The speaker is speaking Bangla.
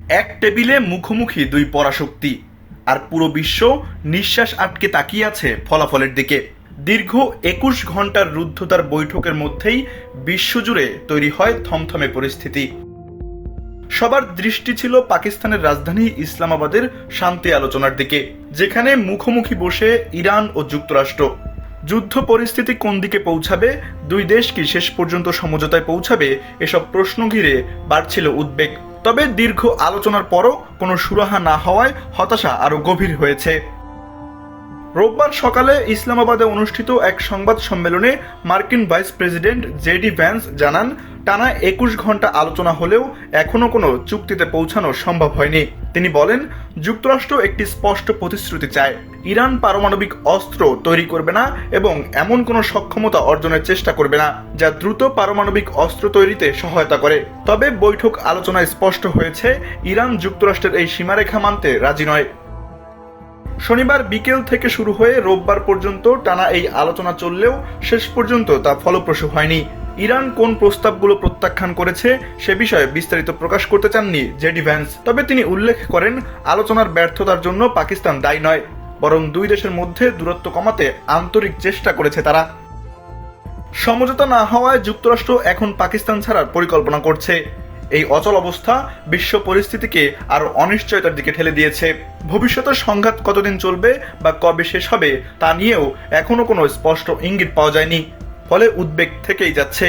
এক টেবিলে মুখোমুখি দুই পরাশক্তি, আর পুরো বিশ্ব নিঃশ্বাস আটকে তাকিয়ে আছে ফলাফলের দিকে। দীর্ঘ ২১ ঘন্টার রুদ্ধতার বৈঠকের মধ্যেই বিশ্বজুড়ে তৈরি হয় থমথমে পরিস্থিতি। সবার দৃষ্টি ছিল পাকিস্তানের রাজধানী ইসলামাবাদের শান্তি আলোচনার দিকে, যেখানে মুখোমুখি বসে ইরান ও যুক্তরাষ্ট্র। যুদ্ধ পরিস্থিতি কোন দিকে পৌঁছাবে, দুই দেশ কি শেষ পর্যন্ত সমঝোতায় পৌঁছাবে, এসব প্রশ্ন ঘিরে বাড়ছিল উদ্বেগ। তবে দীর্ঘ আলোচনার পরও কোনো সুরাহা না হওয়ায় হতাশা আরো গভীর হয়েছে। রোববার সকালে ইসলামাবাদে অনুষ্ঠিত এক সংবাদ সম্মেলনে মার্কিন ভাইস প্রেসিডেন্ট জেডি ভ্যান্স জানান, টানা ২১ ঘন্টা আলোচনা হলেও এখনো কোনো চুক্তিতে পৌঁছানো সম্ভব হয়নি। তিনি বলেন, যুক্তরাষ্ট্র একটি স্পষ্ট প্রতিশ্রুতি চায়, ইরান পারমাণবিক অস্ত্র তৈরি করবে না এবং এমন কোনো সক্ষমতা অর্জনের চেষ্টা করবে না যা দ্রুত পারমাণবিক অস্ত্র তৈরিতে সহায়তা করে। তবে বৈঠক আলোচনায় স্পষ্ট হয়েছে, ইরান যুক্তরাষ্ট্রের এই সীমারেখা মানতে রাজি নয়। শনিবার বিকেল থেকে শুরু হয়ে রোববার পর্যন্ত টানা এই আলোচনা চললেও শেষ পর্যন্ত তা ফলপ্রসূ হয়নি। ইরান কোন প্রস্তাবগুলো প্রত্যাখ্যান করেছে সে বিষয়ে বিস্তারিত প্রকাশ করতে চাননি জেডি ভ্যান্স। তবে তিনি উল্লেখ করেন, আলোচনার ব্যর্থতার জন্য পাকিস্তান দায়ী নয়, বরং দুই দেশের মধ্যে দূরত্ব কমাতে আন্তরিক চেষ্টা করেছে তারা। সমঝোতা না হওয়ায় যুক্তরাষ্ট্র এখন পাকিস্তান ছাড়ার পরিকল্পনা করছে। এই অচল অবস্থা বিশ্ব পরিস্থিতিকে আরো অনিশ্চয়তার দিকে ঠেলে দিয়েছে। ভবিষ্যতের সংঘাত কতদিন চলবে বা কবে শেষ হবে তা নিয়েও এখনো কোনো স্পষ্ট ইঙ্গিত পাওয়া যায়নি, ফলে উদ্বেগ থেকেই যাচ্ছে।